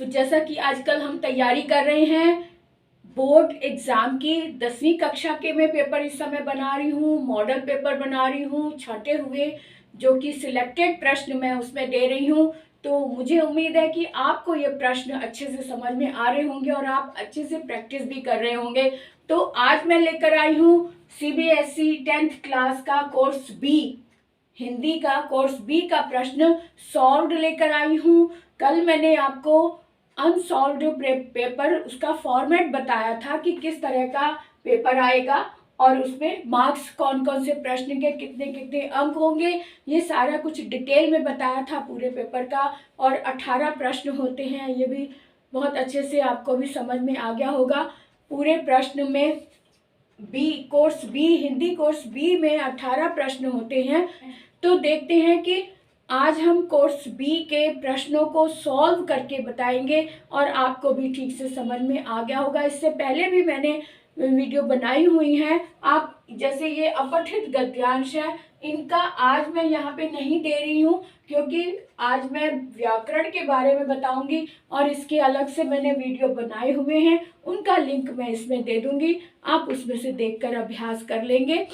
तो जैसा कि आजकल हम तैयारी कर रहे हैं बोर्ड एग्जाम की, 10वीं कक्षा के मैं पेपर इस समय बना रही हूँ, मॉडल पेपर बना रही हूँ छांटे हुए, जो कि सिलेक्टेड प्रश्न मैं उसमें दे रही हूँ। तो मुझे उम्मीद है कि आपको ये प्रश्न अच्छे से समझ में आ रहे होंगे और आप अच्छे से प्रैक्टिस भी कर रहे होंगे। तो आज मैं लेकर आई हूँ सीबीएसई 10th क्लास का कोर्स बी, हिंदी का कोर्स बी का प्रश्न सॉल्व्ड लेकर आई हूँ। कल मैंने आपको अनसॉल्व्ड पेपर उसका फॉर्मेट बताया था कि किस तरह का पेपर आएगा और उसमें मार्क्स कौन कौन से प्रश्न के कितने कितने अंक होंगे, ये सारा कुछ डिटेल में बताया था पूरे पेपर का। और 18 प्रश्न होते हैं, ये भी बहुत अच्छे से आपको भी समझ में आ गया होगा। पूरे प्रश्न में course B, Hindi course B में 18 प्रश्न होते हैं। तो देखते हैं कि आज हम कोर्स बी के प्रश्नों को सॉल्व करके बताएंगे और आपको भी ठीक से समझ में आ गया होगा। इससे पहले भी मैंने वीडियो बनाई हुई है। आप जैसे ये अपठित गद्यांश है, इनका आज मैं यहाँ पे नहीं दे रही हूँ क्योंकि आज मैं व्याकरण के बारे में बताऊंगी और इसके अलग से मैंने वीडियो बनाए हुए हैं, उनका लिंक मैं इसमें दे दूंगी, आप उसमें से देखकर अभ्यास कर लेंगे।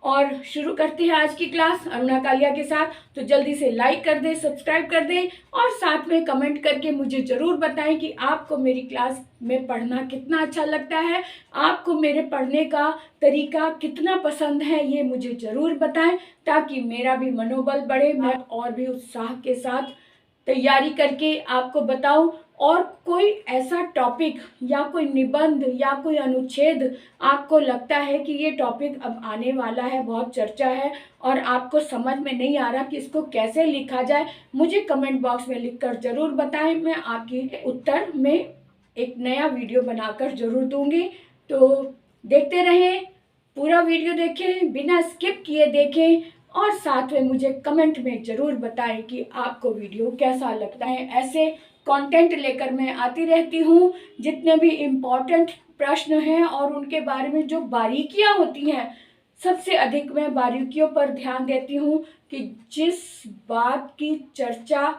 और शुरू करते हैं आज की क्लास अरुणा कालिया के साथ। तो जल्दी से लाइक कर दें, सब्सक्राइब कर दें और साथ में कमेंट करके मुझे ज़रूर बताएं कि आपको मेरी क्लास में पढ़ना कितना अच्छा लगता है, आपको मेरे पढ़ने का तरीका कितना पसंद है, ये मुझे ज़रूर बताएं ताकि मेरा भी मनोबल बढ़े, मैं और भी उत्साह के साथ तैयारी करके आपको बताऊं। और कोई ऐसा टॉपिक या कोई निबंध या कोई अनुच्छेद आपको लगता है कि ये टॉपिक अब आने वाला है, बहुत चर्चा है और आपको समझ में नहीं आ रहा कि इसको कैसे लिखा जाए, मुझे कमेंट बॉक्स में लिखकर ज़रूर बताएं। मैं आपकी उत्तर में एक नया वीडियो बनाकर ज़रूर दूंगी। तो देखते रहें, पूरा वीडियो देखें, बिना स्किप किए देखें और साथ में मुझे कमेंट में ज़रूर बताएं कि आपको वीडियो कैसा लगता है। ऐसे कंटेंट लेकर मैं आती रहती हूँ, जितने भी इम्पोर्टेंट प्रश्न हैं और उनके बारे में जो बारीकियाँ होती हैं, सबसे अधिक मैं बारीकियों पर ध्यान देती हूँ कि जिस बात की चर्चा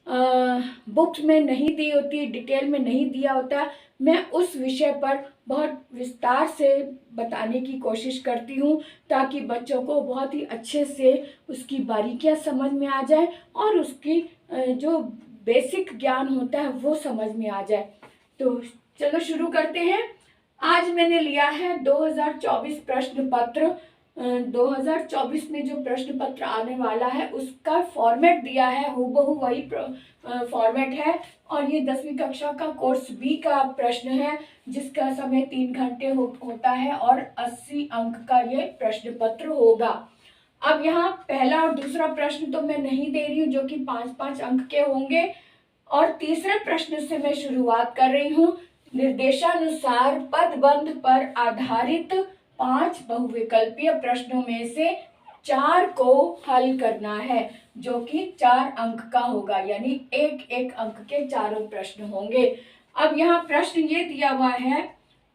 बुक्स में नहीं दी होती, डिटेल में नहीं दिया होता, मैं उस विषय पर बहुत विस्तार से बताने की कोशिश करती हूँ ताकि बच्चों को बहुत ही अच्छे से उसकी बारीकियाँ समझ में आ जाए और उसकी जो बेसिक ज्ञान होता है वो समझ में आ जाए। तो चलो शुरू करते हैं। आज मैंने लिया है 2024 प्रश्न पत्र। 2024 में जो प्रश्न पत्र आने वाला है उसका फॉर्मेट दिया है, हूबहू वही फॉर्मेट है और ये 10वीं कक्षा का कोर्स बी का प्रश्न है जिसका समय 3 घंटे होता है और 80 अंक का ये प्रश्न पत्र होगा। अब यहाँ पहला और दूसरा प्रश्न तो मैं नहीं दे रही हूँ जो कि 5-5 अंक के होंगे और तीसरे प्रश्न से मैं शुरुआत कर रही हूँ। निर्देशानुसार पदबंध पर आधारित 5 बहुविकल्पीय प्रश्नों में से 4 को हल करना है जो कि 4 अंक का होगा, यानी 1-1 अंक के चारों प्रश्न होंगे। अब यहाँ प्रश्न ये दिया हुआ है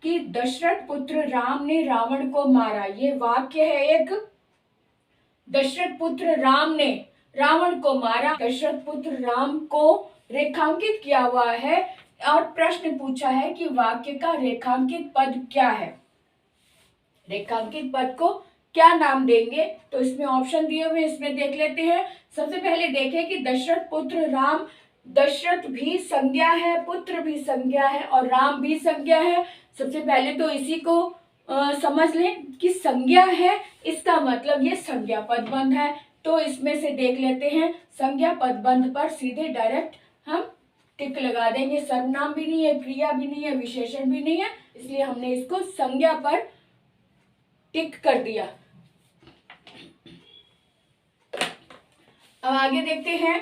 कि दशरथ पुत्र राम ने रावण को मारा, ये वाक्य है एक। दशरथ पुत्र राम ने रावण को मारा, दशरथ पुत्र राम को रेखांकित किया हुआ है और प्रश्न पूछा है कि वाक्य का रेखांकित पद क्या है, रेखांकित पद को क्या नाम देंगे। तो इसमें ऑप्शन दिए हुए, इसमें देख लेते हैं। सबसे पहले देखें कि दशरथ पुत्र राम, दशरथ भी संज्ञा है, पुत्र भी संज्ञा है और राम भी संज्ञा है। सबसे पहले तो इसी को समझ लें कि संज्ञा है, इसका मतलब ये संज्ञा पदबंध है। तो इसमें से देख लेते हैं, संज्ञा पदबंध पर सीधे डायरेक्ट हम टिक लगा देंगे। सर्वनाम भी नहीं है, क्रिया भी नहीं है, विशेषण भी नहीं है, इसलिए हमने इसको संज्ञा पर टिक कर दिया। अब आगे देखते हैं।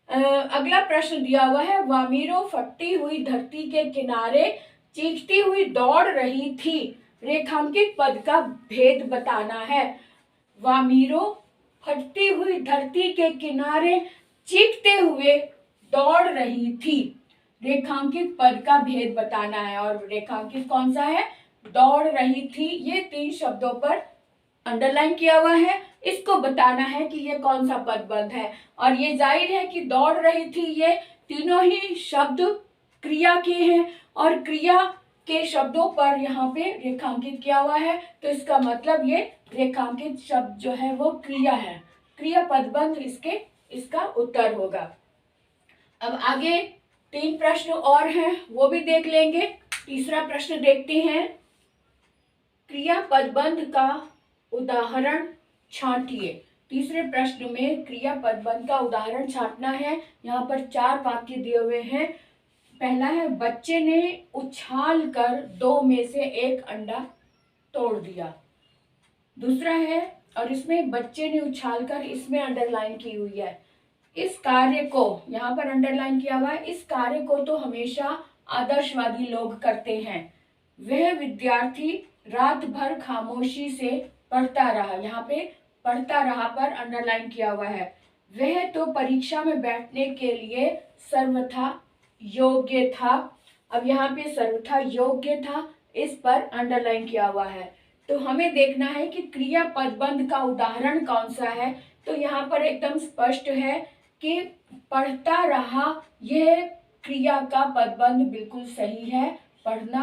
अगला प्रश्न दिया हुआ है, वामीरो फटती हुई धरती के किनारे चीखती हुई दौड़ रही थी, रेखांकित पद का भेद बताना है। वामीरो फटती हुई धरती के किनारे चीखते हुए दौड़ रही थी, रेखांकित पद का भेद बताना है। और रेखांकित कौन सा है, दौड़ रही थी, ये 3 शब्दों पर अंडरलाइन किया हुआ है, इसको बताना है कि ये कौन सा पदबंध है। और ये जाहिर है कि दौड़ रही थी, ये तीनों ही शब्द क्रिया के हैं और क्रिया के शब्दों पर यहाँ पे रेखांकित किया हुआ है, तो इसका मतलब ये रेखांकित शब्द जो है वो क्रिया है। क्रिया पदबंध इसका उत्तर होगा। अब आगे 3 प्रश्न और हैं, वो भी देख लेंगे। तीसरा प्रश्न देखते हैं। क्रिया पदबंध का उदाहरण छांटिए। तीसरे प्रश्न में क्रिया पदबंध का उदाहरण छांटना है। यहाँ पर 4 वाक्य दिए हुए हैं। पहला है, बच्चे ने उछाल कर 2 में से 1 अंडा तोड़ दिया। दूसरा है, और इसमें बच्चे ने उछाल कर, इसमें अंडरलाइन की हुई है, इस कार्य को, यहाँ पर अंडरलाइन किया हुआ है, इस कार्य को तो हमेशा आदर्शवादी लोग करते हैं। वह विद्यार्थी रात भर खामोशी से पढ़ता रहा, यहाँ पे पढ़ता रहा पर अंडरलाइन किया हुआ है। वह तो परीक्षा में बैठने के लिए सर्वथा योग्य था। अब यहाँ पे सर्वथा योग्य था, इस पर अंडरलाइन किया हुआ है। तो हमें देखना है कि क्रिया पदबंध का उदाहरण कौन सा है। तो यहाँ पर एकदम स्पष्ट है कि पढ़ता रहा, यह क्रिया का पदबंध बिल्कुल सही है। पढ़ना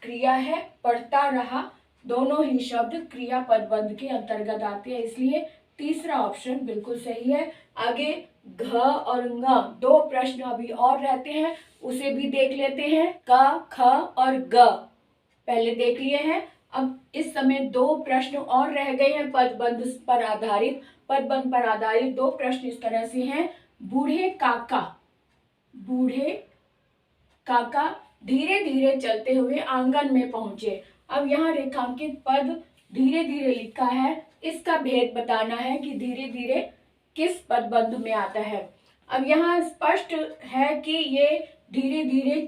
क्रिया है, पढ़ता रहा दोनों ही शब्द क्रिया पदबंध के अंतर्गत आते हैं, इसलिए तीसरा ऑप्शन बिल्कुल सही है। आगे घ और ङ 2 प्रश्न अभी और रहते हैं, उसे भी देख लेते हैं। क, ख और ग पहले देख लिए हैं। अब इस समय 2 प्रश्न और रह गए हैं पदबंध पर आधारित। पदबंध पर आधारित 2 प्रश्न इस तरह से हैं। बूढ़े काका धीरे धीरे चलते हुए आंगन में पहुंचे। अब यहाँ रेखांकित पद धीरे धीरे लिखा है, इसका भेद बताना है कि धीरे धीरे किस पदबंध में आता है। अब यहाँ स्पष्ट है कि ये धीरे धीरे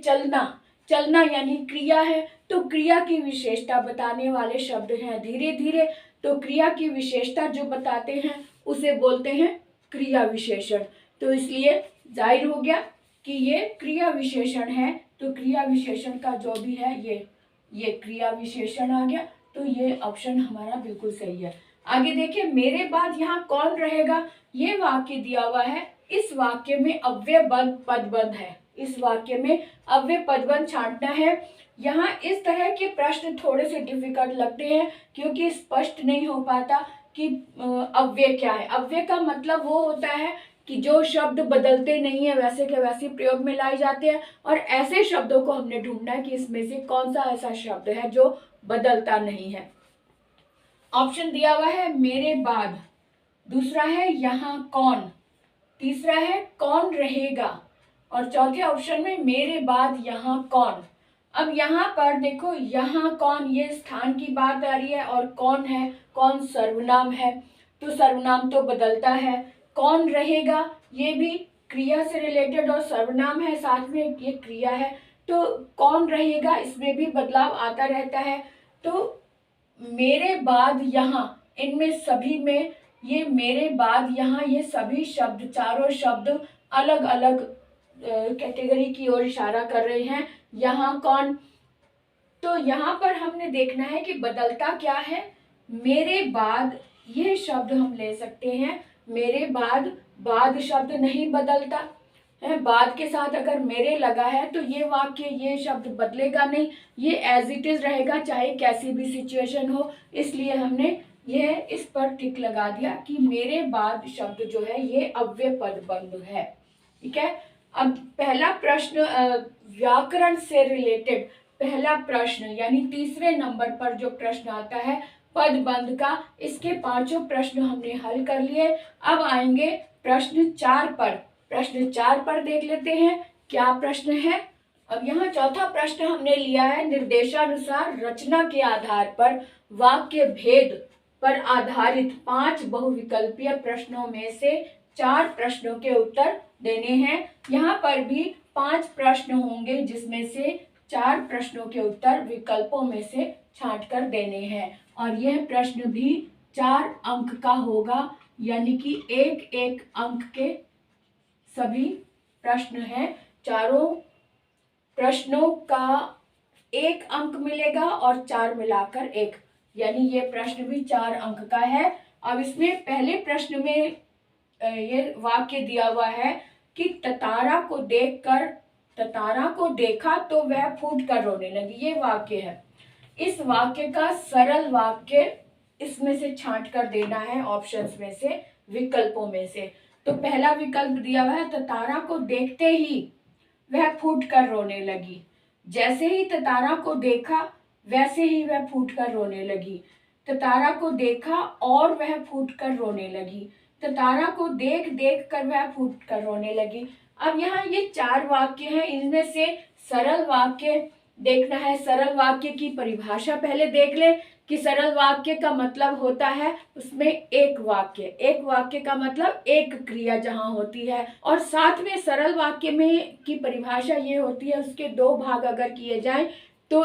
चलना यानी क्रिया है, तो क्रिया की विशेषता बताने वाले शब्द हैं धीरे धीरे। तो क्रिया की विशेषता जो बताते हैं उसे बोलते हैं क्रिया विशेषण। तो इसलिए जाहिर हो गया कि ये क्रिया विशेषण है। तो क्रिया विशेषण का जो भी है ये क्रिया विशेषण आ गया। तो ये ऑप्शन हमारा बिल्कुल सही है। आगे देखिए, मेरे बाद यहाँ कौन रहेगा, ये वाक्य दिया हुआ है। इस वाक्य में अव्यय पदबंध है, इस वाक्य में अव्यय पदबंध छांटना है। यहाँ इस तरह के प्रश्न थोड़े से डिफिकल्ट लगते हैं क्योंकि स्पष्ट नहीं हो पाता कि अव्यय क्या है। अव्यय का मतलब वो होता है कि जो शब्द बदलते नहीं है, वैसे के वैसे प्रयोग में लाए जाते हैं, और ऐसे शब्दों को हमने ढूंढना है कि इसमें से कौन सा ऐसा शब्द है जो बदलता नहीं है। ऑप्शन दिया हुआ है मेरे बाद, दूसरा है यहाँ कौन, तीसरा है कौन रहेगा, और चौथे ऑप्शन में मेरे बाद यहाँ कौन। अब यहाँ पर देखो, यहाँ कौन ये स्थान की बात आ रही है और कौन है, कौन सर्वनाम है, तो सर्वनाम तो बदलता है। कौन रहेगा ये भी क्रिया से रिलेटेड और सर्वनाम है, साथ में ये क्रिया है, तो कौन रहेगा इसमें भी बदलाव आता रहता है। तो मेरे बाद यहाँ, इनमें सभी में ये मेरे बाद यहाँ ये सभी शब्द, चारों शब्द अलग अलग कैटेगरी की ओर इशारा कर रहे हैं। यहाँ कौन, तो यहाँ पर हमने देखना है कि बदलता क्या है। मेरे बाद ये शब्द हम ले सकते हैं, मेरे बाद शब्द नहीं बदलता है। बाद के साथ अगर मेरे लगा है तो ये वाक्य, ये शब्द बदलेगा नहीं, ये एज इट इज रहेगा चाहे कैसी भी सिचुएशन हो। इसलिए हमने यह इस पर टिक लगा दिया कि मेरे बाद शब्द जो है ये अव्यय पदबंध है। ठीक है। अब पहला प्रश्न व्याकरण से रिलेटेड पहला प्रश्न यानी तीसरे नंबर पर जो प्रश्न आता है पदबंध का, इसके 5 प्रश्न हमने हल कर लिए। अब आएंगे प्रश्न 4 पर। प्रश्न 4 पर देख लेते हैं क्या प्रश्न है। अब यहाँ चौथा प्रश्न हमने लिया है, निर्देशानुसार रचना के आधार पर वाक्य भेद पर आधारित 5 बहुविकल्पीय प्रश्नों में से 4 प्रश्नों के उत्तर देने हैं। यहाँ पर भी 5 प्रश्न होंगे जिसमें से 4 प्रश्नों के उत्तर विकल्पों में से छांट कर देने हैं, और यह प्रश्न भी 4 अंक का होगा, यानी कि 1-1 अंक के सभी प्रश्न हैं। चारों प्रश्नों का 1 अंक मिलेगा और 4 मिलाकर 1, यानी ये प्रश्न भी 4 अंक का है। अब इसमें पहले प्रश्न में ये वाक्य दिया हुआ है कि ततारा को देखकर ततारा को देखा तो वह फूट कर रोने लगी, ये वाक्य है। इस वाक्य का सरल वाक्य इसमें से छांट कर देना है, ऑप्शंस में से, विकल्पों में से। तो पहला विकल्प दिया हुआ है, ततारा को देखते ही वह फूट कर रोने लगी। जैसे ही ततारा को देखा वैसे ही वह फूट कर रोने लगी। ततारा को देखा और वह फूट कर रोने लगी। ततारा को देख देख कर वह फूट कर रोने लगी। अब यहाँ ये 4 वाक्य हैं, इनमें से सरल वाक्य देखना है। सरल वाक्य की परिभाषा पहले देख ले कि सरल वाक्य का मतलब होता है उसमें एक वाक्य का मतलब एक क्रिया जहां होती है, और साथ में सरल वाक्य में की परिभाषा ये होती है उसके 2 भाग अगर किए जाएं तो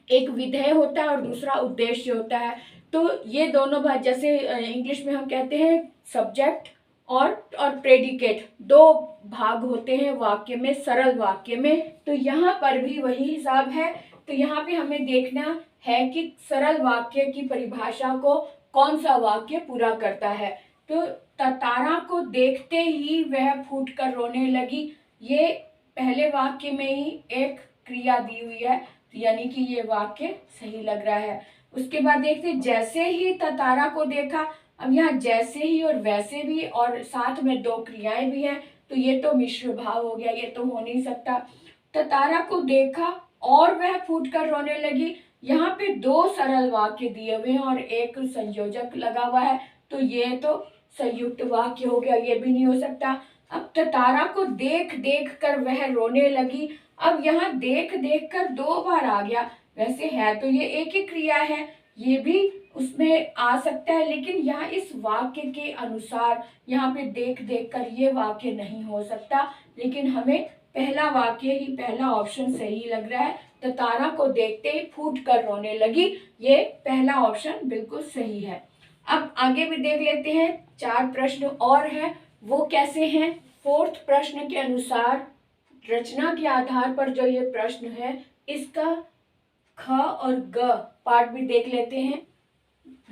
एक विधेय होता है और दूसरा उद्देश्य होता है। तो ये दोनों भाग, जैसे इंग्लिश में हम कहते हैं सब्जेक्ट और प्रेडिकेट, 2 भाग होते हैं वाक्य में, सरल वाक्य में। तो यहाँ पर भी वही हिसाब है। तो यहाँ पे हमें देखना है कि सरल वाक्य की परिभाषा को कौन सा वाक्य पूरा करता है। तो ततारा को देखते ही वह फूट कर रोने लगी, ये पहले वाक्य में ही एक क्रिया दी हुई है, यानी कि ये वाक्य सही लग रहा है। उसके बाद देखते जैसे ही ततारा को देखा। अब यहाँ जैसे ही और वैसे भी और साथ में 2 क्रियाएं भी हैं, तो ये तो मिश्र भाव हो गया, ये तो हो नहीं सकता। ततारा को देखा और वह फूट कर रोने लगी, यहाँ पे 2 सरल वाक्य दिए हुए हैं और एक संयोजक लगा हुआ है, तो ये तो संयुक्त वाक्य हो गया, ये भी नहीं हो सकता। अब ततारा को देख देख कर वह रोने लगी। अब यहाँ देख देख कर 2 बार आ गया, वैसे है तो ये एक ही क्रिया है, ये भी उसमें आ सकता है, लेकिन यहाँ इस वाक्य के अनुसार यहाँ पे देख देख कर ये वाक्य नहीं हो सकता, लेकिन हमें पहला वाक्य ही, पहला ऑप्शन सही लग रहा है। ततारा को देखते ही फूट कर रोने लगी, ये पहला ऑप्शन बिल्कुल सही है। अब आगे भी देख लेते हैं, 4 प्रश्न और हैं, वो कैसे हैं। 4th प्रश्न के अनुसार रचना के आधार पर जो ये प्रश्न है, इसका ख और ग पार्ट भी देख लेते हैं।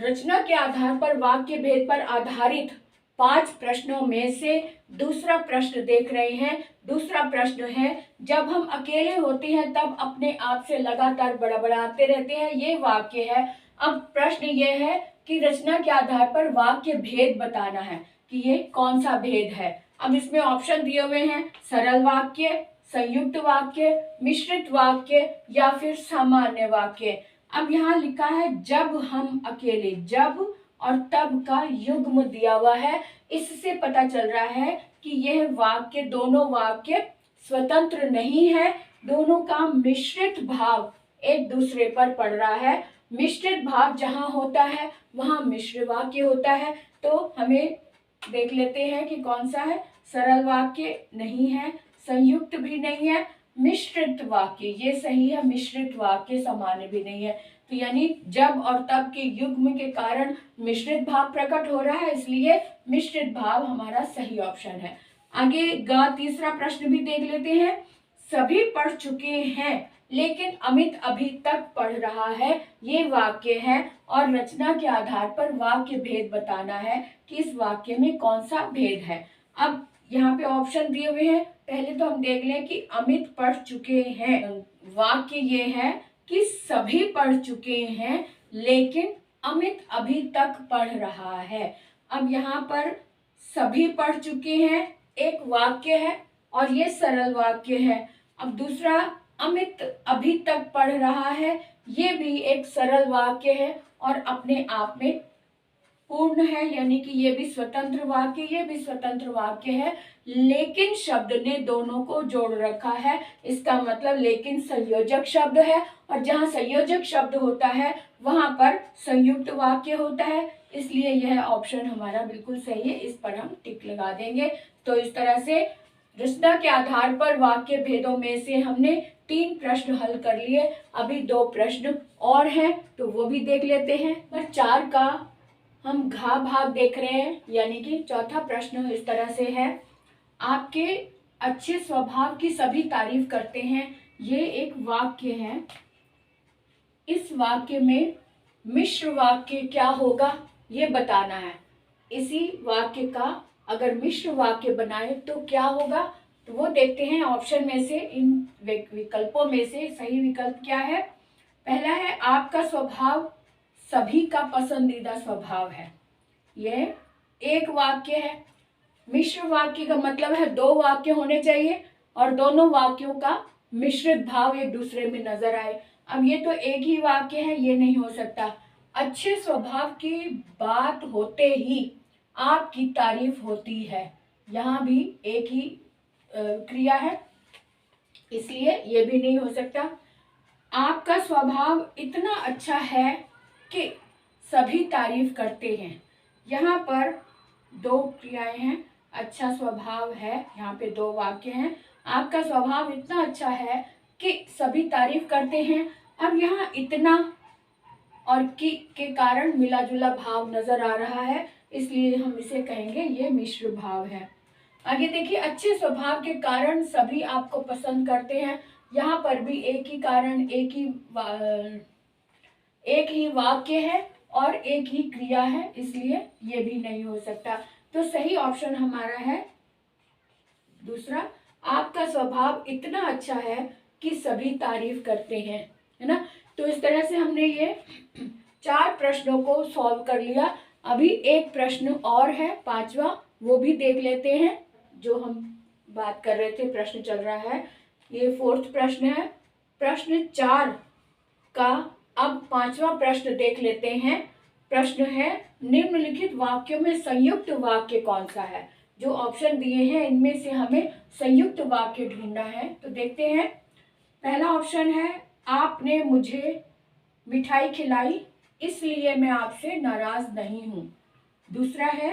रचना के आधार पर वाक्य भेद पर आधारित 5 प्रश्नों में से दूसरा प्रश्न देख रहे हैं। दूसरा प्रश्न है, जब हम अकेले होते हैं तब अपने आप से लगातार बड़बड़ाते रहते हैं, ये वाक्य है। अब प्रश्न ये है कि रचना के आधार पर वाक्य भेद बताना है कि ये कौन सा भेद है। अब इसमें ऑप्शन दिए हुए हैं, सरल वाक्य, संयुक्त वाक्य, मिश्रित वाक्य या फिर सामान्य वाक्य। अब यहाँ लिखा है जब हम अकेले, जब और तब का युग्म दिया हुआ है, इससे पता चल रहा है कि यह वाक्य, दोनों वाक्य स्वतंत्र नहीं है, दोनों का मिश्रित भाव एक दूसरे पर पड़ रहा है। मिश्रित भाव जहाँ होता है वहाँ मिश्र वाक्य होता है। तो हमें देख लेते हैं कि कौन सा है, सरल वाक्य नहीं है, संयुक्त भी नहीं है, मिश्रित वाक्य ये सही है, मिश्रित वाक्य सामान्य भी नहीं है। तो यानी जब और तब के युग्म के कारण मिश्रित भाव प्रकट हो रहा है, इसलिए मिश्रित भाव हमारा सही ऑप्शन है। आगे ग तीसरा प्रश्न भी देख लेते हैं। सभी पढ़ चुके हैं लेकिन अमित अभी तक पढ़ रहा है, ये वाक्य है और रचना के आधार पर वाक्य भेद बताना है कि इस वाक्य में कौन सा भेद है। अब यहाँ पे ऑप्शन दिए हुए हैं, पहले तो हम देख लें कि अमित पढ़ चुके हैं। वाक्य ये है कि सभी पढ़ चुके हैं लेकिन अमित अभी तक पढ़ रहा है। अब यहाँ पर सभी पढ़ चुके हैं एक वाक्य है और ये सरल वाक्य है। अब दूसरा अमित अभी तक पढ़ रहा है, ये भी एक सरल वाक्य है और अपने आप में पूर्ण है, यानी कि ये भी स्वतंत्र वाक्य, ये भी स्वतंत्र वाक्य है, लेकिन शब्द ने दोनों को जोड़ रखा है। इसका मतलब लेकिन संयोजक शब्द है और जहाँ संयोजक शब्द होता है वहां पर संयुक्त वाक्य होता है, इसलिए यह ऑप्शन हमारा बिल्कुल सही है, इस पर हम टिक लगा देंगे। तो इस तरह से रचना के आधार पर वाक्य भेदों में से हमने 3 प्रश्न हल कर लिए। अभी 2 प्रश्न और हैं तो वो भी देख लेते हैं। पर 4 का हम घा भाग देख रहे हैं, यानी कि चौथा प्रश्न इस तरह से है, आपके अच्छे स्वभाव की सभी तारीफ करते हैं, ये एक वाक्य है। इस वाक्य में मिश्र वाक्य क्या होगा ये बताना है। इसी वाक्य का अगर मिश्र वाक्य बनाए तो क्या होगा, तो वो देखते हैं ऑप्शन में से, इन विकल्पों में से सही विकल्प क्या है। पहला है आपका स्वभाव सभी का पसंदीदा स्वभाव है। यह एक वाक्य है। मिश्र वाक्य का मतलब है दो वाक्य होने चाहिए और दोनों वाक्यों का मिश्रित भाव एक दूसरे में नजर आए। अब ये तो एक ही वाक्य है, ये नहीं हो सकता। अच्छे स्वभाव की बात होते ही आपकी तारीफ होती है, यहाँ भी एक ही क्रिया है, इसलिए ये भी नहीं हो सकता। आपका स्वभाव इतना अच्छा है कि सभी तारीफ करते हैं, यहाँ पर दो क्रियाएं हैं। अच्छा स्वभाव है, यहाँ पे दो वाक्य हैं। आपका स्वभाव इतना अच्छा है कि सभी तारीफ करते हैं। अब यहाँ इतना और कि के कारण मिला जुला भाव नजर आ रहा है, इसलिए हम इसे कहेंगे ये मिश्र भाव है। आगे देखिए, अच्छे स्वभाव के कारण सभी आपको पसंद करते हैं। यहाँ पर भी एक ही कारण, एक ही वाक्य है और एक ही क्रिया है, इसलिए ये भी नहीं हो सकता। तो सही ऑप्शन हमारा है दूसरा, आपका स्वभाव इतना अच्छा है कि सभी तारीफ करते हैं, है ना। तो इस तरह से हमने ये 4 प्रश्नों को सॉल्व कर लिया। अभी एक प्रश्न और है, 5वां, वो भी देख लेते हैं। जो हम बात कर रहे थे, प्रश्न चल रहा है, ये 4th प्रश्न है। प्रश्न 4 का अब 5वां प्रश्न देख लेते हैं। प्रश्न है, निम्नलिखित वाक्यों में संयुक्त वाक्य कौन सा है। जो ऑप्शन दिए हैं इनमें से हमें संयुक्त वाक्य ढूंढना है। तो देखते हैं। पहला ऑप्शन है, आपने मुझे मिठाई खिलाई इसलिए मैं आपसे नाराज नहीं हूँ। दूसरा है,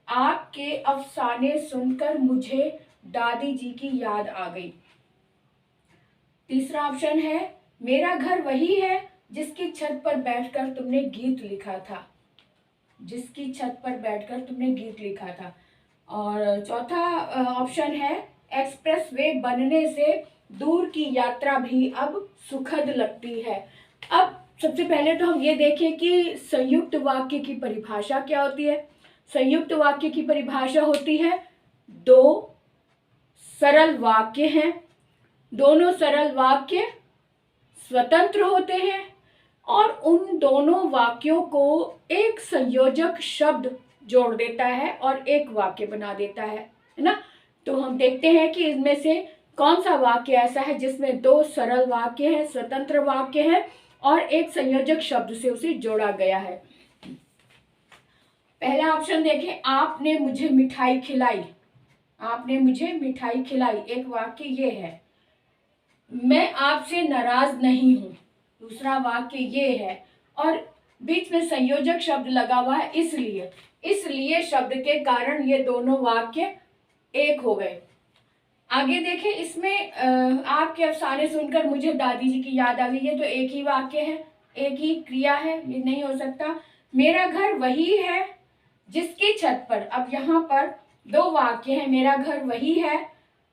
आपके अफसाने सुनकर मुझे दादी जी की याद आ गई। तीसरा ऑप्शन है, मेरा घर वही है जिसकी छत पर बैठकर तुमने गीत लिखा था। जिसकी छत पर बैठकर तुमने गीत लिखा था। और चौथा ऑप्शन है, एक्सप्रेस वे बनने से दूर की यात्रा भी अब सुखद लगती है। अब सबसे पहले तो हम ये देखें कि संयुक्त वाक्य की परिभाषा क्या होती है। संयुक्त वाक्य की परिभाषा होती है, दो सरल वाक्य हैं, दोनों सरल वाक्य स्वतंत्र होते हैं और उन दोनों वाक्यों को एक संयोजक शब्द जोड़ देता है और एक वाक्य बना देता है ना। तो हम देखते हैं कि इनमें से कौन सा वाक्य ऐसा है जिसमें दो सरल वाक्य हैं, स्वतंत्र वाक्य है और एक संयोजक शब्द से उसे जोड़ा गया है। पहला ऑप्शन देखें, आपने मुझे मिठाई खिलाई। आपने मुझे मिठाई खिलाई, एक वाक्य ये है। मैं आपसे नाराज नहीं हूं, दूसरा वाक्य ये है। और बीच में संयोजक शब्द लगा हुआ है, इसलिए शब्द के कारण ये दोनों वाक्य एक हो गए। आगे देखें, इसमें आपके अफसाने सुनकर मुझे दादी जी की याद आ गई, ये तो एक ही वाक्य है, एक ही क्रिया है, ये नहीं हो सकता। मेरा घर वही है जिसकी छत पर, अब यहाँ पर दो वाक्य हैं, मेरा घर वही है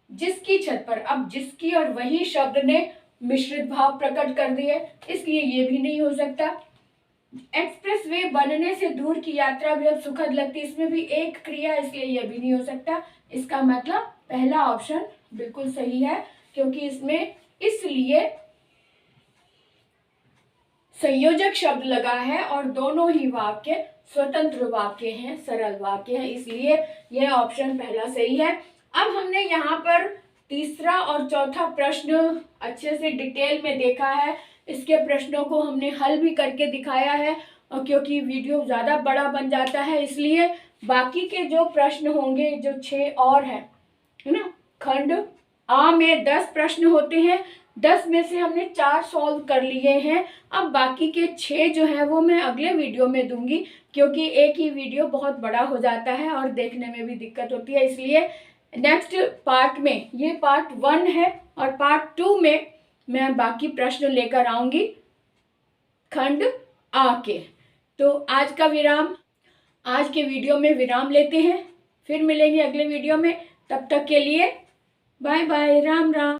जिसकी छत पर। अब जिसकी और वही शब्द ने मिश्रित भाव प्रकट कर दिए, इसलिए ये भी नहीं हो सकता। एक्सप्रेस वे बनने से दूर की यात्रा भी अब सुखद लगती, इसमें भी एक क्रिया, इसलिए यह भी नहीं हो सकता। इसका मतलब पहला ऑप्शन बिल्कुल सही है, क्योंकि इसमें इसलिए संयोजक शब्द लगा है और दोनों ही वाक्य स्वतंत्र वाक्य हैं, सरल वाक्य हैं, इसलिए यह ऑप्शन पहला सही है। अब हमने यहाँ पर तीसरा और चौथा प्रश्न अच्छे से डिटेल में देखा है। इसके प्रश्नों को हमने हल भी करके दिखाया है, और क्योंकि वीडियो ज़्यादा बड़ा बन जाता है इसलिए बाकी के जो प्रश्न होंगे, जो 6 और हैं, है ना, खंड आ में 10 प्रश्न होते हैं, 10 में से हमने 4 सॉल्व कर लिए हैं। अब बाकी के 6 जो हैं वो मैं अगले वीडियो में दूंगी, क्योंकि एक ही वीडियो बहुत बड़ा हो जाता है और देखने में भी दिक्कत होती है, इसलिए नेक्स्ट पार्ट में, ये पार्ट 1 है और पार्ट 2 में मैं बाकी प्रश्न लेकर आऊंगी खंड आ के। तो आज के वीडियो में विराम लेते हैं, फिर मिलेंगे अगले वीडियो में। तब तक के लिए बाय बाय, राम राम।